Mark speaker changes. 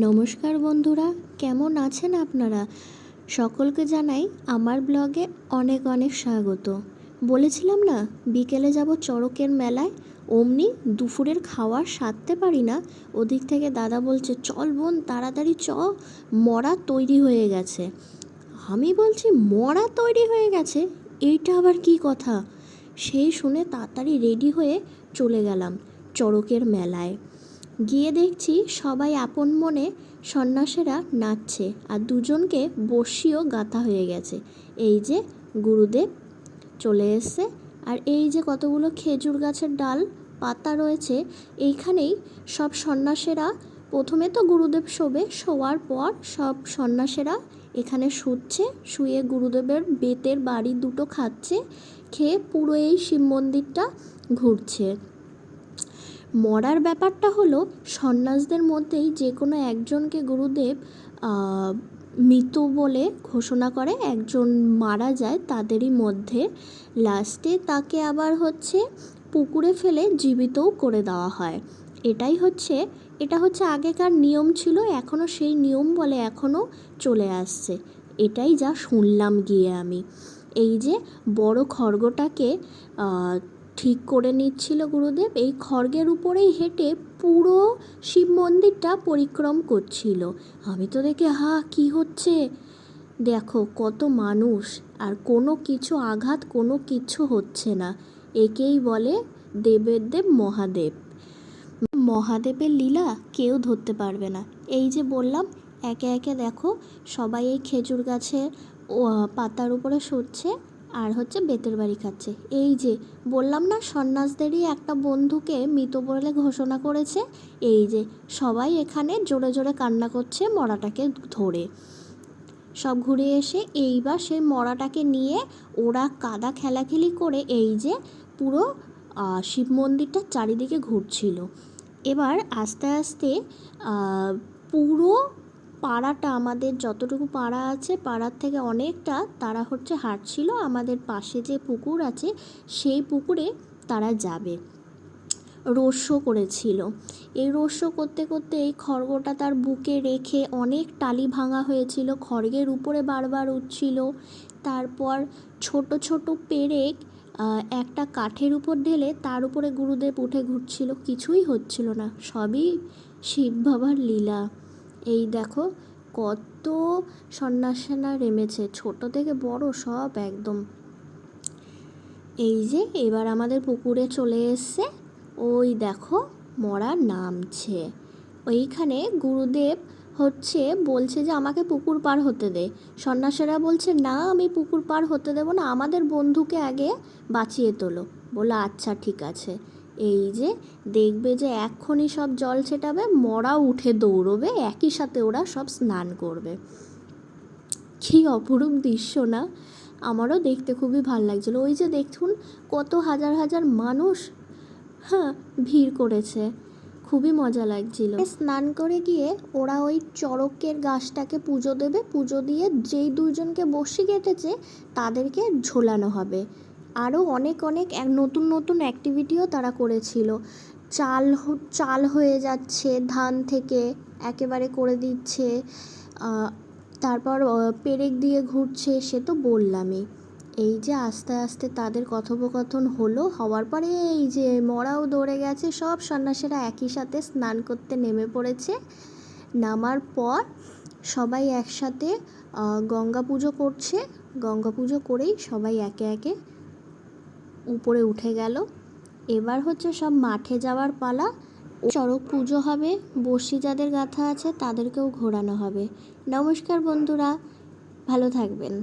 Speaker 1: নমস্কার বন্ধুরা, কেমন আছেন আপনারা? সকলকে জানাই আমার ব্লগে অনেক অনেক স্বাগত। বলেছিলাম না বিকেলে যাব চড়কের মেলায়, অমনি দুপুরের খাওয়ার সারতে পারি না, ওদিক থেকে দাদা বলছে চল বোন তাড়াতাড়ি চ, মরা তৈরি হয়ে গেছে। আমি বলছি মরা তৈরি হয়ে গেছে, এইটা আবার কি কথা? সেই শুনে তাড়াতাড়ি রেডি হয়ে চলে গেলাম চড়কের মেলায়। গিয়ে দেখছি সবাই আপন মনে সন্ন্যাসীরা নাচছে, আর দুজনকে বর্ষিও গাঁথা হয়ে গেছে। এই যে গুরুদেব চলে এসছে, আর এই যে কতগুলো খেজুর গাছের ডাল পাতা রয়েছে, এইখানেই সব সন্ন্যাসীরা প্রথমে তো গুরুদেব শোবে, শোয়ার পর সব সন্ন্যাসীরা এখানে শুচ্ছে, শুয়ে গুরুদেবের বেতের বাড়ি দুটো খাচ্ছে, খেয়ে পুরো এই শিব মন্দিরটা ঘুরছে। মরার ব্যাপারটা হলো সন্ন্যাসদের মধ্যেই যে কোনো একজনকে গুরুদেব মৃত বলে ঘোষণা করে, একজন মারা যায় তাদেরই মধ্যে, লাস্টে তাকে আবার পুকুরে ফেলে জীবিতও করে দেওয়া হয়। এটা হচ্ছে আগেকার নিয়ম ছিল, এখনও সেই নিয়ম বলে এখনও চলে আসছে। এটাই যা শুনলাম গিয়ে আমি। এই যে বড় খড়গটাকে ঠিক করে নিচ্ছিল গুরুদেব, এই খড়গের উপরেই হেঁটে পুরো শিব মন্দিরটা পরিক্রম করছিল। আমি তো দেখে কি হচ্ছে, দেখো কত মানুষ, আর কোনো কিছু আঘাত কোনো কিছু হচ্ছে না। একেই বলে দেবের দেব মহাদেব। মহাদেবের লীলা কেউ ধরতে পারবে না। এই যে বললাম, একে একে দেখো সবাই এই খেজুর গাছের পাতার উপরে শুচ্ছে, আর বেতের বাড়ি খাচ্ছে। এই যে বললাম না সন্ন্যাসদেরই একটা বন্ধুকে মৃত বলে ঘোষণা করেছে, এই যে সবাই এখানে জোরে জোরে কান্না করছে মরাটাকে ধরে। সব ঘুরে এসে এইবার সেই মরাটাকে নিয়ে ওরা কাদা খেলাখেলি করে এই যে পুরো শিব মন্দিরটা চারিদিকে ঘুরছিল। এবার আস্তে আস্তে পুরো পাড়াটা, আমাদের যতটুকু পাড়া আছে পাড়ার থেকে অনেকটা তারা হাঁটছিল, আমাদের পাশে যে পুকুর আছে সেই পুকুরে তারা যাবে। রোড শো করেছিল। এই রোড শো করতে করতে এই খড়গটা তার বুকে রেখে অনেক টালি ভাঙা হয়েছিল, খড়গের উপরে বারবার উঠছিল। তারপর ছোট ছোট পেরেক একটা কাঠের উপর ঢেলে তার উপরে গুরুদেব উঠে ঘুরছিল, কিছুই হচ্ছিল না, সবই শিব বাবার লীলা। এই দেখো কত সন্ন্যাসীরা নেমেছে, ছোট থেকে বড় সব একদম। এই যে এবার আমাদের পুকুরে চলে এসছে, ওই দেখো মরা নামছে। ওইখানে গুরুদেব বলছে যে আমাকে পুকুর পার হতে দে। সন্ন্যাসীরা বলছে না, আমি পুকুর পার হতে দেবো না, আমাদের বন্ধুকে আগে বাঁচিয়ে তোলো। বললো আচ্ছা ঠিক আছে। এই যে দেখবে যে এক্ষুনি সব জল ছেটাবে, মরাও উঠে দৌড়বে, একই সাথে ওরা সব স্নান করবে। কী অপরূপ দৃশ্য না? আমারও দেখতে খুবই ভালো লাগছিলো। ওই যে দেখুন কত হাজার হাজার মানুষ ভিড় করেছে, খুবই মজা লাগছিল। স্নান করে গিয়ে ওরা ওই চড়কের গাছটাকে পুজো দেবে, পুজো দিয়ে যেই দুজনকে বসি কেটেছে তাদেরকে ঝোলানো হবে। আরও অনেক অনেক নতুন নতুন অ্যাক্টিভিটিও তারা করেছিল। চাল হয়ে যাচ্ছে ধান থেকে, একেবারে করে দিচ্ছে। তারপর পেরেক দিয়ে ঘুরছে, সে তো বললামই। এই যে আস্তে আস্তে তাদের কথোপকথন হওয়ার পরে এই যে মরাও দৌড়ে গেছে, সব সন্ন্যাসীরা একই সাথে স্নান করতে নেমে পড়েছে। নামার পর সবাই একসাথে গঙ্গা পুজো করছে, গঙ্গা পুজো করেই সবাই একে একে উপরে উঠে গেল। এবার সব মাঠে যাওয়ার পালা, চড়ক পুজো হবে, বর্ষি যাদের গাঁথা আছে তাদেরকেও ঘোরানো হবে। নমস্কার বন্ধুরা, ভালো থাকবেন।